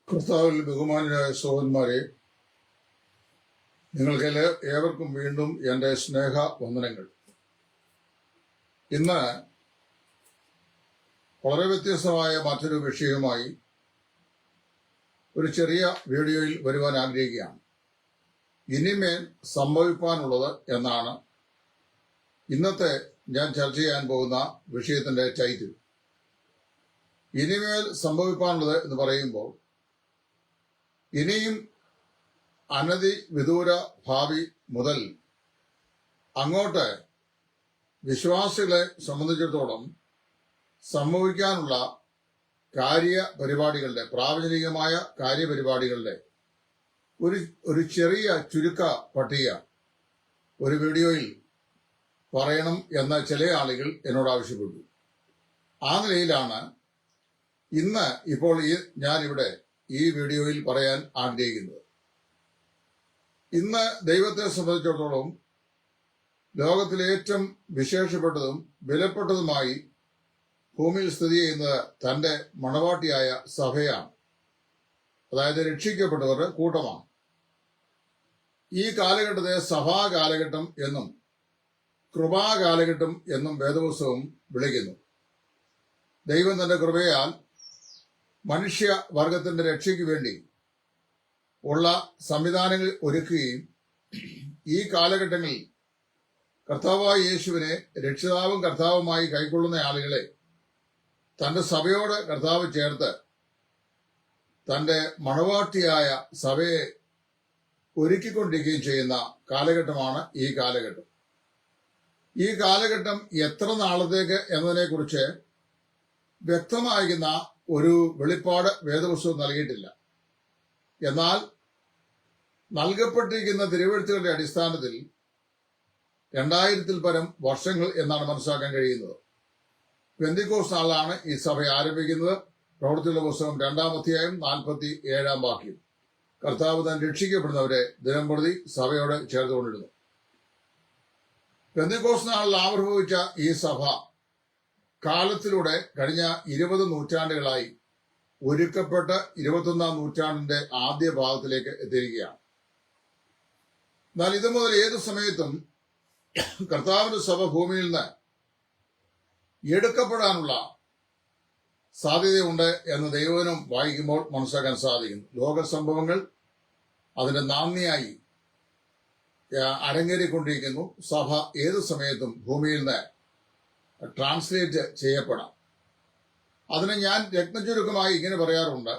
കർത്താവിൽ ബഹുമാനരായ സഹോദരന്മാരെ, നിങ്ങൾക്ക് ഏവർക്കും വീണ്ടും എൻ്റെ സ്നേഹ വന്ദനങ്ങൾ. ഇന്ന് വളരെ വ്യത്യസ്തമായ മറ്റൊരു വിഷയവുമായി ഒരു ചെറിയ വീഡിയോയിൽ വരുവാൻ ആഗ്രഹിക്കുകയാണ്. ഇനിമേൽ സംഭവിക്കാനുള്ളത് എന്നാണ് ഇന്നത്തെ ഞാൻ ചർച്ച ചെയ്യാൻ പോകുന്ന വിഷയത്തിന്റെ ടൈറ്റിൽ. ഇനിമേൽ സംഭവിക്കാനുള്ളത് എന്ന് പറയുമ്പോൾ ഇനിയും അനധി വിദൂര ഭാവി മുതൽ അങ്ങോട്ട് വിശ്വാസികളെ സംബന്ധിച്ചിടത്തോളം സംഭവിക്കാനുള്ള കാര്യപരിപാടികളുടെ പ്രാവചനികമായ കാര്യപരിപാടികളുടെ ഒരു ചെറിയ ചുരുക്ക പട്ടിക ഒരു വീഡിയോയിൽ പറയണം എന്ന് ചില ആളുകൾ എന്നോട് ആവശ്യപ്പെട്ടു. ആ നിലയിലാണ് ഇന്ന് ഇപ്പോൾ ഞാനിവിടെ ഈ വീഡിയോയിൽ പറയാൻ ആഗ്രഹിക്കുന്നത്. ഇന്ന് ദൈവത്തെ സംബന്ധിച്ചിടത്തോളം ലോകത്തിലെ ഏറ്റവും വിശേഷപ്പെട്ടതും വിലപ്പെട്ടതുമായി ഭൂമിയിൽ സ്ഥിതി ചെയ്യുന്നത് തന്റെ മണവാട്ടിയായ സഭയാണ്. അതായത് രക്ഷിക്കപ്പെട്ടവരുടെ കൂട്ടമാണ്. ഈ കാലഘട്ടത്തെ സഭാ കാലഘട്ടം എന്നും കൃപാ കാലഘട്ടം എന്നും വേദപുസ്തകം വിളിക്കുന്നു. ദൈവം തന്റെ കൃപയാൽ മനുഷ്യ വർഗത്തിന്റെ രക്ഷയ്ക്ക് വേണ്ടി ഉള്ള സംവിധാനങ്ങൾ ഒരുക്കുകയും ഈ കാലഘട്ടങ്ങളിൽ കർത്താവായ യേശുവിനെ രക്ഷിതാവും കർത്താവുമായി കൈക്കൊള്ളുന്ന ആളുകളെ തന്റെ സഭയോട് കർത്താവ് ചേർത്ത് തന്റെ മണവാട്ടിയായ സഭയെ ഒരുക്കിക്കൊണ്ടിരിക്കുകയും ചെയ്യുന്ന കാലഘട്ടമാണ് ഈ കാലഘട്ടം. ഈ കാലഘട്ടം എത്ര നാളത്തേക്ക് എന്നതിനെക്കുറിച്ച് വ്യക്തമായിരിക്കുന്ന ഒരു വെളിപ്പാട് വേദപുസ്തകം നൽകിയിട്ടില്ല. എന്നാൽ നൽകപ്പെട്ടിരിക്കുന്ന തിരുവെഴുത്തുകളുടെ അടിസ്ഥാനത്തിൽ 2000-ൽ പരം വർഷങ്ങൾ എന്നാണ് മനസ്സിലാക്കാൻ കഴിയുന്നത്. പെന്തിക്കോസ്ത് നാളിലാണ് ഈ സഭ ആരംഭിക്കുന്നത്. പ്രവൃത്തിയുള്ള പുസ്തകം 2-ാം അധ്യായം 47-ാം വാക്യം. കർത്താവ് താൻ രക്ഷിക്കപ്പെടുന്നവരെ ദിനംപ്രതി സഭയോട് ചേർത്തുകൊണ്ടിരുന്നു. പെന്തിക്കോസ്ത് നാളിൽ ആവിർഭവിച്ച ഈ സഭ കാലത്തിലൂടെ കഴിഞ്ഞ 20 നൂറ്റാണ്ടുകളായി ഒരുക്കപ്പെട്ട 21-ാം നൂറ്റാണ്ടിന്റെ ആദ്യ ഭാഗത്തിലേക്ക് എത്തിയിരിക്കുകയാണ്. എന്നാൽ ഇത് മുതൽ ഏതു സമയത്തും കർത്താവിന്റെ സഭ ഭൂമിയിൽ നിന്ന് എടുക്കപ്പെടാനുള്ള സാധ്യതയുണ്ട് എന്ന് ദൈവവചനം വായിക്കുമ്പോൾ മനസ്സിലാക്കാൻ സാധിക്കുന്നു. ലോക സംഭവങ്ങൾ അതിന്റെ നാന്ദിയായി അരങ്ങേറിക്കൊണ്ടിരിക്കുന്നു. സഭ ഏതു സമയത്തും ഭൂമിയിൽ നിന്ന് ട്രാൻസ്ലേറ്റ് ചെയ്യപ്പെടാം. അതിന് ഞാൻ രത്നചുരുക്കമായി ഇങ്ങനെ പറയാറുണ്ട്: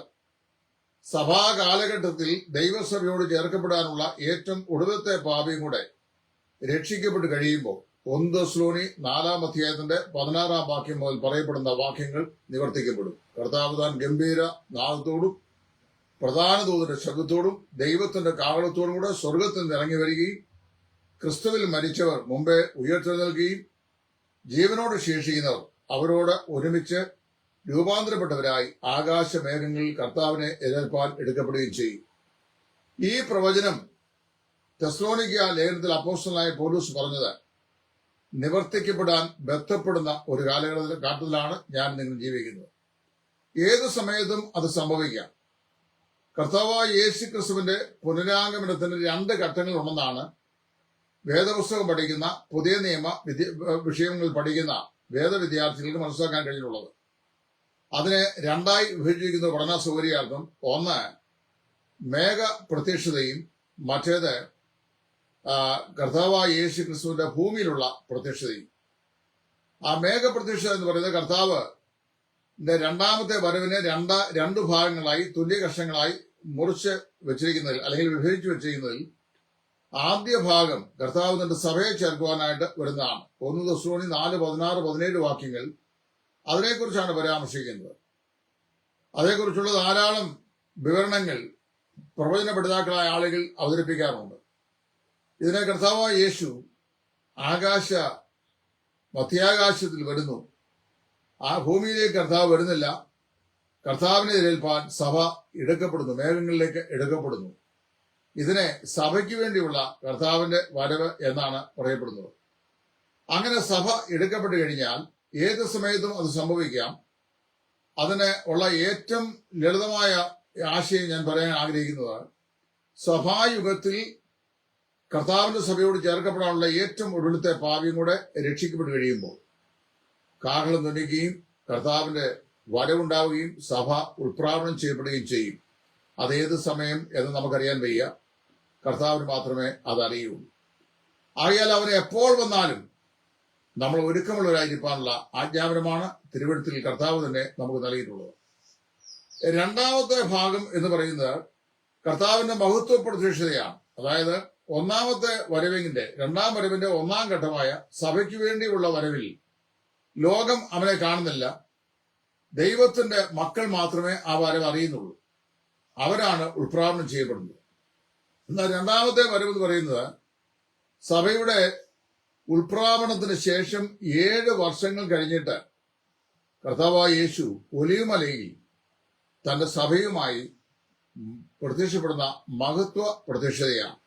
സഭാ കാലഘട്ടത്തിൽ ദൈവസഭയോട് ചേർക്കപ്പെടാനുള്ള ഏറ്റവും ഒടുവിലത്തെ പാപിയും കൂടെ രക്ഷിക്കപ്പെട്ട് കഴിയുമ്പോൾ 1 തെസ്സലോനി 4-ാം അധ്യായത്തിന്റെ 16-ാം വാക്യം മുതൽ പറയപ്പെടുന്ന വാക്യങ്ങൾ നിവർത്തിക്കപ്പെടും. കർത്താവ് താൻ ഗംഭീര നാദത്തോടും പ്രധാന ദൂതന്റെ ശബ്ദത്തോടും ദൈവത്തിന്റെ കാഹളത്തോടും കൂടെ സ്വർഗത്തിൽ നിന്ന് ഇറങ്ങി വരികയും ക്രിസ്തുവിൽ മരിച്ചവർ മുമ്പേ ഉയർത്തെഴുന്നേൽക്കുകയും ജീവനോട് ശേഷിക്കുന്നവർ അവരോട് ഒരുമിച്ച് രൂപാന്തരപ്പെട്ടവരായി ആകാശമേഘങ്ങളിൽ കർത്താവിനെ എതിർപ്പാൻ എടുക്കപ്പെടുകയും ചെയ്യും. ഈ പ്രവചനം തെസ്സലോനിക്ക ലേഖനത്തിൽ അപ്പോസ്തലനായ പൗലോസ് പറഞ്ഞത് നിവർത്തിക്കപ്പെടാൻ ബന്ധപ്പെടുന്ന ഒരു കാലഘട്ടത്തിലാണ് ഞാൻ നിങ്ങൾ ജീവിക്കുന്നത്. ഏതു സമയത്തും അത് സംഭവിക്കാം. കർത്താവായ യേശു ക്രിസ്തുവിന്റെ പുനരാഗമനത്തിന് 2 ഘട്ടങ്ങളുണ്ടെന്നാണ് വേദപുസ്തകം പഠിക്കുന്ന പുതിയ നിയമ വിഷയങ്ങളിൽ പഠിക്കുന്ന വേദവിദ്യാർത്ഥികൾക്ക് മനസ്സിലാക്കാൻ കഴിഞ്ഞിട്ടുള്ളത്. അതിനെ 2ആയി വിഭജിക്കുന്ന പഠന സൗകര്യാർത്ഥം ഒന്ന് മേഘ പ്രത്യക്ഷതയും മറ്റേത് കർത്താവായ യേശു ക്രിസ്തുവിന്റെ ഭൂമിയിലുള്ള പ്രത്യക്ഷതയും. ആ മേഘപ്രത്യക്ഷത എന്ന് പറയുന്നത് കർത്താവിന്റെ 2ാമത്തെ വരവിനെ രണ്ട് ഭാഗങ്ങളായി തുല്യ കഷ്ണങ്ങളായി മുറിച്ച് വെച്ചിരിക്കുന്നതിൽ അല്ലെങ്കിൽ വിഭജിച്ചു വെച്ചിരിക്കുന്നതിൽ ആദ്യ ഭാഗം കർത്താവ് തന്റെ സഭയെ ചേർക്കുവാനായിട്ട് വരുന്നതാണ്. 1 തെസ്സലോനി 4, 16, 17 വാക്യങ്ങൾ അതിനെക്കുറിച്ചാണ് പരാമർശിക്കുന്നത്. അതേക്കുറിച്ചുള്ള ധാരാളം വിവരണങ്ങൾ പ്രവചന പഠിതാക്കളായ ആളുകൾ അവതരിപ്പിക്കാറുണ്ട്. ഇതിനെ കർത്താവായ യേശു മധ്യാകാശത്തിൽ വരുന്നു. ആ ഭൂമിയിലേക്ക് കർത്താവ് വരുന്നില്ല. കർത്താവിനെ എതിരേൽപ്പാൻ സഭ എടുക്കപ്പെടുന്നു, മേഘങ്ങളിലേക്ക് എടുക്കപ്പെടുന്നു. ഇതിനെ സഭയ്ക്ക് വേണ്ടിയുള്ള കർത്താവിന്റെ വരവ് എന്നാണ് പറയപ്പെടുന്നത്. അങ്ങനെ സഭ എടുക്കപ്പെട്ടു കഴിഞ്ഞാൽ ഏത് സമയത്തും അത് സംഭവിക്കാം. അതിന് ഉള്ള ഏറ്റവും ലളിതമായ ആശയം ഞാൻ പറയാൻ ആഗ്രഹിക്കുന്നത്, സഭായുഗത്തിൽ കർത്താവിന്റെ സഭയോട് ചേർക്കപ്പെടാനുള്ള ഏറ്റവും ഒടുവിലത്തെ പാപിയും കൂടെ രക്ഷിക്കപ്പെട്ട് കഴിയുമ്പോൾ കാഹളം ധ്വനിക്കുകയും കർത്താവിന്റെ വരവുണ്ടാവുകയും സഭ ഉൾപ്രാവണം ചെയ്യപ്പെടുകയും ചെയ്യും. അതേത് സമയം എന്ന് നമുക്കറിയാൻ വയ്യ, കർത്താവിന് മാത്രമേ അതറിയുള്ളൂ. ആകയാൽ അവന് എപ്പോൾ വന്നാലും നമ്മൾ ഒരുക്കമുള്ളവരായിരിക്കാനുള്ള ആജ്ഞാപനമാണ് തിരുവഴുത്തിൽ കർത്താവ് തന്നെ നമുക്ക് നൽകിയിട്ടുള്ളത്. രണ്ടാമത്തെ ഭാഗം എന്ന് പറയുന്നത് കർത്താവിന്റെ മഹത്വ പ്രത്യക്ഷതയാണ്. അതായത് ഒന്നാമത്തെ വരവിന്റെ രണ്ടാം വരവിന്റെ ഒന്നാം ഘട്ടമായ സഭയ്ക്ക് വേണ്ടിയുള്ള വരവിൽ ലോകം അവനെ കാണുന്നില്ല. ദൈവത്തിന്റെ മക്കൾ മാത്രമേ ആ വരവ് അറിയുന്നുള്ളൂ. അവരാണ് ഉൾപ്രാവണം ചെയ്യപ്പെടുന്നത്. എന്നാൽ രണ്ടാമത്തെ വരവ് എന്ന് പറയുന്നത് സഭയുടെ ഉൾപ്രാവണത്തിന് ശേഷം 7 വർഷങ്ങൾ കഴിഞ്ഞിട്ട് കർത്താവായ യേശു ഒലിവുമലയിൽ തന്റെ സഭയുമായി പ്രത്യക്ഷപ്പെടുന്ന മഹത്വ പ്രത്യക്ഷതയാണ്.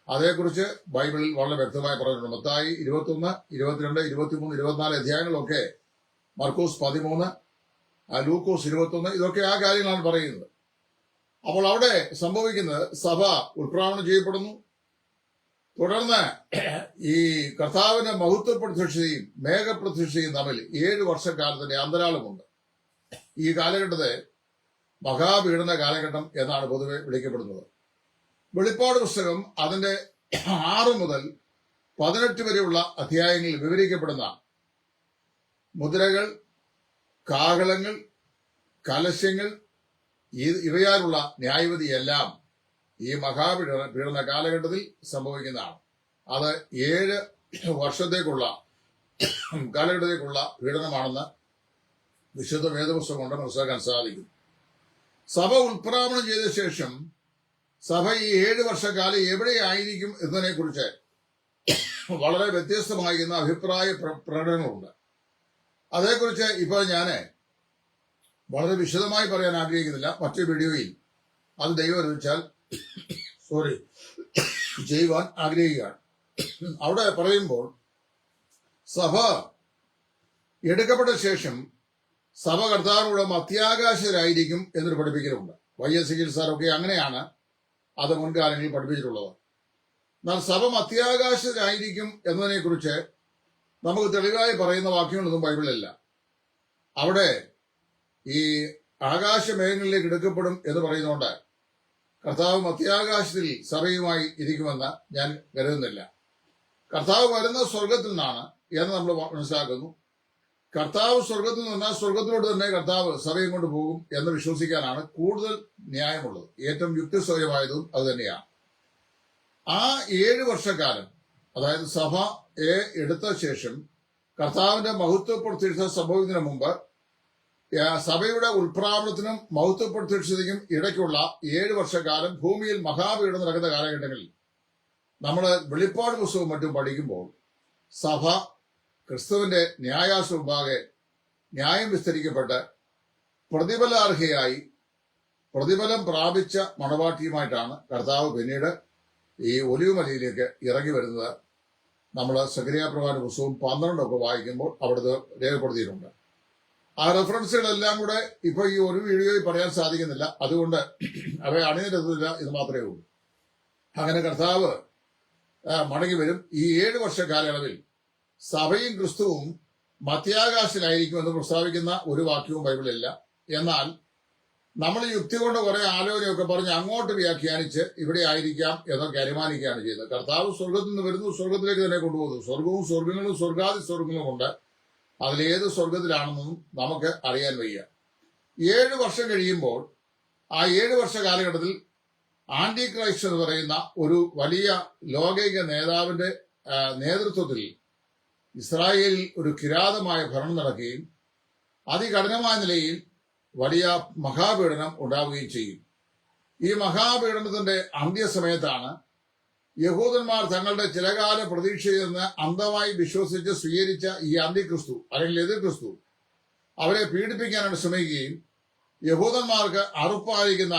അതേക്കുറിച്ച് ബൈബിളിൽ വളരെ വ്യക്തമായി പറഞ്ഞിട്ടുണ്ട്. മത്തായി 21, 22, 23, 24 അധ്യായങ്ങളൊക്കെ, മർക്കോസ് 13, ലൂക്കോസ് 21, ഇതൊക്കെ ആ കാര്യങ്ങളാണ് പറയുന്നത്. അപ്പോൾ അവിടെ സംഭവിക്കുന്നത് സഭ ഉൾപ്രാവണം ചെയ്യപ്പെടുന്നു. തുടർന്ന് ഈ കർത്താവിന്റെ മഹത്വ പ്രത്യക്ഷതയും മേഘപ്രത്യക്ഷതയും തമ്മിൽ 7 വർഷക്കാലത്തിന്റെ അന്തരാളമുണ്ട്. ഈ കാലഘട്ടത്തെ മഹാപീഡന കാലഘട്ടം എന്നാണ് പൊതുവെ വിളിക്കപ്പെടുന്നത്. വെളിപ്പാട് പുസ്തകം അതിന്റെ 6 മുതൽ 18 വരെയുള്ള അധ്യായങ്ങളിൽ വിവരിക്കപ്പെടുന്ന മുദ്രകൾ, കാഹളങ്ങൾ, കലശങ്ങൾ, ഇവയാലുള്ള ന്യായവിധിയെല്ലാം ഈ മഹാപീഡന കാലഘട്ടത്തിൽ സംഭവിക്കുന്നതാണ്. അത് 7 വർഷത്തേക്കുള്ള കാലഘട്ടത്തേക്കുള്ള പീഡനമാണെന്ന് വിശുദ്ധ വേദപുസ്തകം കൊണ്ട് മനസ്സിലാക്കാൻ സാധിക്കും. സഭ ഉൾപ്രാവണം ചെയ്ത ശേഷം സഭ ഈ 7 വർഷക്കാലം എവിടെയായിരിക്കും എന്നതിനെ കുറിച്ച് വളരെ വ്യത്യസ്തമായിരുന്ന അഭിപ്രായ പ്രകടനങ്ങളുണ്ട്. അതേക്കുറിച്ച് ഇപ്പോൾ ഞാൻ വളരെ വിശദമായി പറയാൻ ആഗ്രഹിക്കുന്നില്ല. മറ്റൊരു വീഡിയോയിൽ അത് ദൈവം അനുവദിച്ചാൽ ചെയ്യുവാൻ ആഗ്രഹിക്കുകയാണ്. അവിടെ പറയുമ്പോൾ സഭ എടുക്കപ്പെട്ട ശേഷം സഭ കർത്താവിനോട് മധ്യാകാശരായിരിക്കും എന്നൊരു പഠിപ്പിക്കലുണ്ട്. YS സാറൊക്കെ അങ്ങനെയാണ് അത് മുൻകാലങ്ങളിൽ പഠിപ്പിച്ചിട്ടുള്ളത്. എന്നാൽ സഭ മധ്യാകാശരായിരിക്കും എന്നതിനെ കുറിച്ച് നമുക്ക് തെളിവായി പറയുന്ന വാക്യങ്ങളൊന്നും ബൈബിളിലില്ല. അവിടെ ഈ ആകാശമേഘങ്ങളിലേക്ക് എടുക്കപ്പെടും എന്ന് പറയുന്നതുകൊണ്ട് കർത്താവ് മധ്യാകാശത്തിൽ സഭയുമായി ഇരിക്കുമെന്ന് ഞാൻ കരുതുന്നില്ല. കർത്താവ് വരുന്ന സ്വർഗത്തിൽ നിന്നാണ് എന്ന് നമ്മൾ മനസ്സിലാക്കുന്നു. കർത്താവ് സ്വർഗത്തിൽ നിന്നാൽ സ്വർഗത്തിലോട്ട് തന്നെ കർത്താവ് സഭയും കൊണ്ട് പോകും എന്ന് വിശ്വസിക്കാനാണ് കൂടുതൽ ന്യായമുള്ളത്. ഏറ്റവും യുക്തിസഹമായതും അത് തന്നെയാണ്. ആ 7 വർഷക്കാലം, അതായത് സഭയെ എടുത്ത ശേഷം കർത്താവിന്റെ മഹത്വ പ്രത്യക്ഷത സംഭവിക്കുന്നതിന് മുമ്പ് സഭയുടെ ഉൾപ്രാവണത്തിനും മഹത്വ പ്രത്യക്ഷതയ്ക്കും ഇടയ്ക്കുള്ള 7 വർഷക്കാലം ഭൂമിയിൽ മഹാപീഡനം നടക്കുന്ന കാലഘട്ടങ്ങളിൽ നമ്മൾ വെളിപ്പാട് പുസ്തകവും മറ്റും പഠിക്കുമ്പോൾ സഭ ക്രിസ്തുവിന്റെ ന്യായാസന മുമ്പാകെ ന്യായം വിസ്തരിക്കപ്പെട്ട് പ്രതിഫലാർഹയായി പ്രതിഫലം പ്രാപിച്ച മണവാട്ടിയുമായിട്ടാണ് കർത്താവ് പിന്നീട് ഈ ഒലിവുമലയിലേക്ക് ഇറങ്ങി വരുന്നത്. നമ്മൾ സഖരിയാ പ്രവാചകന്റെ പുസ്തകം 12 ഒക്കെ വായിക്കുമ്പോൾ അവിടുത്തെ രേഖപ്പെടുത്തിയിട്ടുണ്ട്. ആ റെഫറൻസുകളെല്ലാം കൂടെ ഇപ്പൊ ഈ ഒരു വീഡിയോയിൽ പറയാൻ സാധിക്കുന്നില്ല. അതുകൊണ്ട് അവയെ അണിനിരത്തില്ല എന്ന് മാത്രമേ ഉള്ളൂ. അങ്ങനെ കർത്താവ് മടങ്ങി വരും. ഈ 7 വർഷ കാലയളവിൽ സഭയും ക്രിസ്തുവും മധ്യാകാശത്തിലായിരിക്കുമെന്ന് പ്രസ്താവിക്കുന്ന ഒരു വാക്യവും ബൈബിളില്ല. എന്നാൽ നമ്മൾ യുക്തി കൊണ്ട് കുറെ ആലോചനയൊക്കെ പറഞ്ഞ് അങ്ങോട്ട് വ്യാഖ്യാനിച്ച് ഇവിടെ ആയിരിക്കാം എന്നൊക്കെ അനുമാനിക്കുകയാണ് ചെയ്യുന്നത്. കർത്താവ് സ്വർഗത്തിൽ നിന്ന് വരുന്നു, സ്വർഗത്തിലേക്ക് തന്നെ കൊണ്ടുപോകുന്നു. സ്വർഗവും സ്വർഗങ്ങളും സ്വർഗാദി സ്വർഗങ്ങളും ഉണ്ട്. അതിലേത് സ്വർഗത്തിലാണെന്നും നമുക്ക് അറിയാൻ വയ്യ. 7 വർഷം കഴിയുമ്പോൾ ആ 7 വർഷ കാലഘട്ടത്തിൽ ആന്റി ക്രൈസ്റ്റ് എന്ന് പറയുന്ന ഒരു വലിയ ലോകൈക നേതാവിന്റെ നേതൃത്വത്തിൽ ഇസ്രായേലിൽ ഒരു കിരാതമായ ഭരണം നടക്കുകയും അതികഠിനമായ നിലയിൽ വലിയ മഹാപീഡനം ഉണ്ടാവുകയും ചെയ്യും. ഈ മഹാപീഡനത്തിന്റെ അന്ത്യസമയത്താണ് യഹൂദന്മാർ തങ്ങളുടെ ചിലകാല പ്രതീക്ഷയിൽ നിന്ന് അന്ധമായി വിശ്വസിച്ച് സ്വീകരിച്ച ഈ അന്തിക്രിസ്തു അല്ലെങ്കിൽ എതിർ ക്രിസ്തു അവരെ പീഡിപ്പിക്കാനായിട്ട് ശ്രമിക്കുകയും യഹൂദന്മാർക്ക് അറുപ്പായിരിക്കുന്ന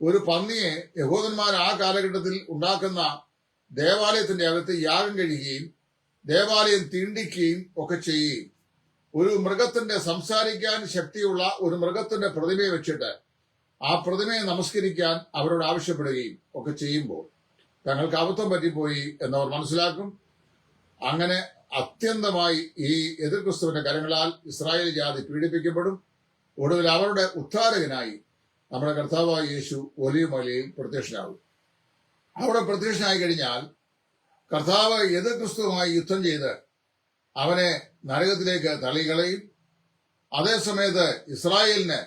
ഒരു പന്നിയെ യഹൂദന്മാർ ആ കാലഘട്ടത്തിൽ ഉണ്ടാക്കുന്ന ദേവാലയത്തിന്റെ അകത്ത് യാഗം കഴിക്കുകയും ദേവാലയം തീണ്ടിക്കുകയും ഒക്കെ ചെയ്യുകയും ഒരു മൃഗത്തിന്റെ സംസാരിക്കാൻ ശക്തിയുള്ള ഒരു മൃഗത്തിന്റെ പ്രതിമയെ വെച്ചിട്ട് ആ പ്രതിമയെ നമസ്കരിക്കാൻ അവരോട് ആവശ്യപ്പെടുകയും ഒക്കെ ചെയ്യുമ്പോൾ തങ്ങൾക്ക് അബദ്ധം പറ്റിപ്പോയി എന്നവർ മനസ്സിലാക്കും. അങ്ങനെ അത്യന്തമായി ഈ എതിർ ക്രിസ്തുവിന്റെ കരങ്ങളാൽ ഇസ്രായേൽ ജാതി പീഡിപ്പിക്കപ്പെടും. ഒടുവിൽ അവരുടെ ഉദ്ധാരകനായി നമ്മുടെ കർത്താവായ യേശു ഒലിവ് മലയിൽ പ്രത്യക്ഷനാകും. അവിടെ പ്രത്യക്ഷനായി കഴിഞ്ഞാൽ കർത്താവ് എതിർ ക്രിസ്തുവുമായി യുദ്ധം ചെയ്ത് അവനെ നരകത്തിലേക്ക് തള്ളികളയും. അതേസമയത്ത് ഇസ്രായേലിന്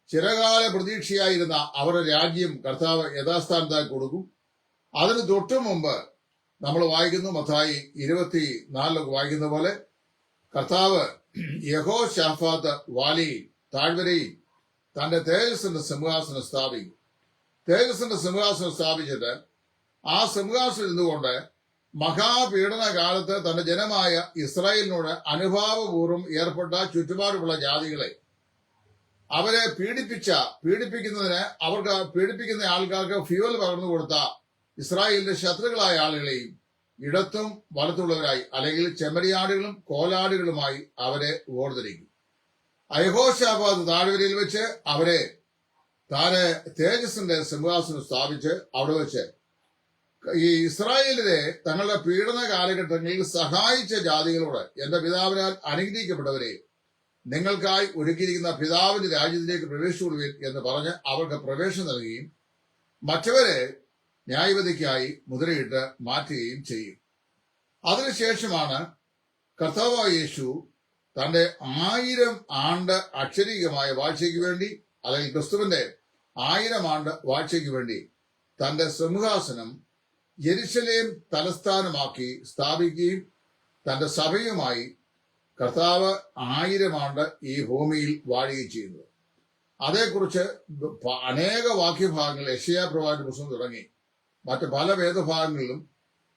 ചിരകാല പ്രതീക്ഷയായിരുന്ന അവരുടെ രാജ്യം കർത്താവ് യഥാസ്ഥാനത്തായി കൊടുക്കും. അതിന് തൊട്ടു മുമ്പ് നമ്മൾ വായിക്കുന്നു, മത്തായി 24 വായിക്കുന്ന പോലെ കർത്താവ് യഹോശാഫാത്ത് വാലിയിൽ താഴ്വരയിൽ തന്റെ തേജസ്സിന്റെ സിംഹാസനം സ്ഥാപിക്കും. തേജസ്സിന്റെ സിംഹാസനം സ്ഥാപിച്ചിട്ട് ആ സിംഹാസനം ഇരുന്നുകൊണ്ട് മഹാപീഡന കാലത്ത് തന്റെ ജനമായ ഇസ്രായേലിനോട് അനുഭാവപൂർവ്വം ഏർപ്പെട്ട ചുറ്റുപാടുമുള്ള ജാതികളെ അവരെ പീഡിപ്പിക്കുന്നതിന് അവർക്ക് പീഡിപ്പിക്കുന്ന ആൾക്കാർക്ക് ഫ്യൂവൽ പകർന്നു കൊടുത്ത ഇസ്രായേലിന്റെ ശത്രുക്കളായ ആളുകളെയും ഇടത്തും വലത്തുള്ളവരായി അല്ലെങ്കിൽ ചെമ്മരിയാടുകളും കോലാടുകളുമായി അവരെ വേർതിരിക്കും. യഹോശാഫാത്ത് താഴ്വരയിൽ വെച്ച് അവരെ താനെ തേജസ്സിന്റെ സിംഹാസനം സ്ഥാപിച്ച് അവിടെ വെച്ച് ഈ ഇസ്രായേലിനെ തങ്ങളുടെ പീഡന കാലഘട്ടങ്ങളിൽ സഹായിച്ച ജാതികളോട്, എന്റെ പിതാവിനാൽ അനുഗ്രഹിക്കപ്പെട്ടവരെ, നിങ്ങൾക്കായി ഒരുക്കിയിരിക്കുന്ന പിതാവിന്റെ രാജ്യത്തിലേക്ക് പ്രവേശിച്ചുകൊള്ളുവിൻ എന്ന് പറഞ്ഞ് അവർക്ക് പ്രവേശനം നൽകുകയും മറ്റവരെ ന്യായവിധിക്കായി മുദ്രയിട്ട് മാറ്റുകയും ചെയ്യും. അതിനുശേഷമാണ് കർത്താവായ യേശു തന്റെ 1000 ആണ്ട് അക്ഷരീകമായ വാഴ്ചയ്ക്ക് വേണ്ടി, അല്ലെങ്കിൽ ക്രിസ്തുവിന്റെ 1000 ആണ്ട് വാഴ്ചയ്ക്ക് വേണ്ടി തന്റെ സിംഹാസനം യെരുശലേം തലസ്ഥാനമാക്കി സ്ഥാപിക്കുകയും തന്റെ സഭയുമായി കർത്താവ് 1000 ആണ്ട് ഈ ഭൂമിയിൽ വാഴുകയും ചെയ്യുന്നത്. അതേക്കുറിച്ച് അനേക വാക്യഭാഗങ്ങൾ യെശയ്യാ പ്രവാചകന്റെ പുസ്തകം തുടങ്ങി മറ്റ് പല വേദഭാഗങ്ങളിലും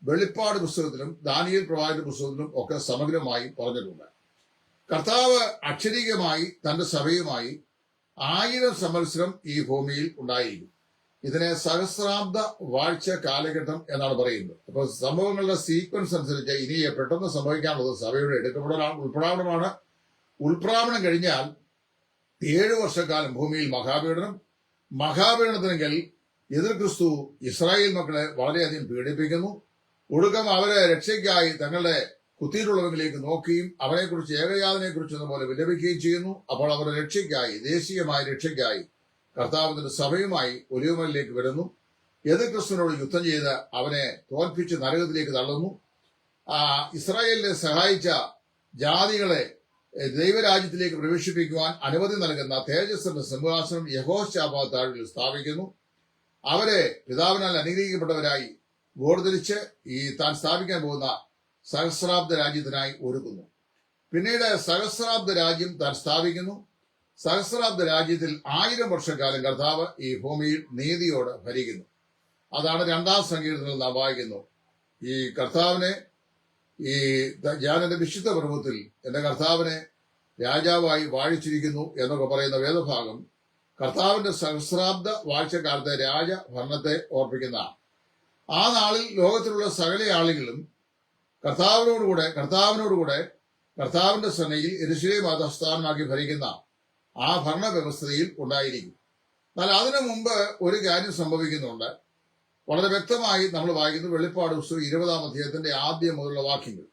വെളിപ്പാട് പുസ്തകത്തിലും ദാനിയേൽ പ്രവാചകന്റെ പുസ്തകത്തിലും ഒക്കെ സമഗ്രമായി പറഞ്ഞിട്ടുണ്ട്. കർത്താവ് അക്ഷരീകമായി തന്റെ സഭയുമായി 1000 സംവത്സരം ഈ ഭൂമിയിൽ ഉണ്ടായിരിക്കും. ഇതിനെ സഹസ്രാബ്ദ വാഴ്ച കാലഘട്ടം എന്നാണ് പറയുന്നത്. അപ്പൊ സംഭവങ്ങളുടെ സീക്വൻസ് അനുസരിച്ച് ഇനി പെട്ടെന്ന് സംഭവിക്കാനുള്ളത് സഭയുടെ ഉൾപ്രാവണമാണ്. ഉൾപ്രാവണം കഴിഞ്ഞാൽ 7 വർഷക്കാലം ഭൂമിയിൽ മഹാപീഡനത്തിനെങ്കിൽ എതിർ ക്രിസ്തു ഇസ്രായേൽ മക്കളെ വളരെയധികം പീഡിപ്പിക്കുന്നു. ഒടുക്കം അവരെ രക്ഷയ്ക്കായി തങ്ങളുടെ കുത്തിയിട്ടുള്ളവരിലേക്ക് നോക്കുകയും അവരെക്കുറിച്ച് ഏകയാതനെക്കുറിച്ച് പോലെ വിലപിക്കുകയും ചെയ്യുന്നു. അപ്പോൾ അവരുടെ രക്ഷയ്ക്കായി, ദേശീയമായ രക്ഷയ്ക്കായി കർത്താവിന്റെ സഭയുമായി ഒലിവുമലയിലേക്ക് വരുന്നു. എതിർ ക്രിസ്തുവിനോട് യുദ്ധം ചെയ്ത് അവനെ തോൽപ്പിച്ച് നരകത്തിലേക്ക് തള്ളുന്നു. ഇസ്രായേലിനെ സഹായിച്ച ജാതികളെ ദൈവരാജ്യത്തിലേക്ക് പ്രവേശിപ്പിക്കുവാൻ അനുമതി നൽകുന്ന തേജസ്സിന്റെ സിംഹാസനം യഹോശാഫാത്ത് താഴ്വരയിൽ സ്ഥാപിക്കുന്നു. അവരെ പിതാവിനാൽ അനുഗ്രഹിക്കപ്പെട്ടവരായി വേർതിരിച്ച് താൻ സ്ഥാപിക്കാൻ പോകുന്ന സഹസ്രാബ്ദ രാജ്യത്തിനായി ഒരുക്കുന്നു. പിന്നീട് സഹസ്രാബ്ദ രാജ്യം താൻ സ്ഥാപിക്കുന്നു. സഹസ്രാബ്ദ രാജ്യത്തിൽ 1000 വർഷക്കാലം കർത്താവ് ഈ ഭൂമിയിൽ നീതിയോടെ ഭരിക്കുന്നു. അതാണ് 2-ാം സങ്കീർത്തനത്തിൽ നാം വായിക്കുന്നു. ഈ കർത്താവിനെ ഞാൻ എന്റെ വിശുദ്ധ പർവ്വതത്തിൽ എന്റെ കർത്താവിനെ രാജാവായി വാഴിച്ചിരിക്കുന്നു എന്നൊക്കെ പറയുന്ന വേദഭാഗം കർത്താവിന്റെ സഹസ്രാബ്ദ വാഴ്ചക്കാലത്തെ രാജഭരണത്തെ ഓർപ്പിക്കുന്ന ആ നാളിൽ ലോകത്തിലുള്ള സകല ആളുകളും കർത്താവിനോടുകൂടെ കർത്താവിന്റെ സന്നയിൽ യെരൂശലേം ആസ്ഥാനമാക്കി ഭരിക്കുന്ന ആ ഭരണവ്യവസ്ഥയിൽ ഉണ്ടായിരിക്കും. എന്നാൽ അതിനു മുമ്പ് ഒരു കാര്യം സംഭവിക്കുന്നുണ്ട്. വളരെ വ്യക്തമായി നമ്മൾ വായിക്കുന്നു വെളിപ്പാട് പുസ്തകം 20-ാം അധ്യായത്തിന്റെ ആദ്യം മുതലുള്ള വാക്യങ്ങൾ.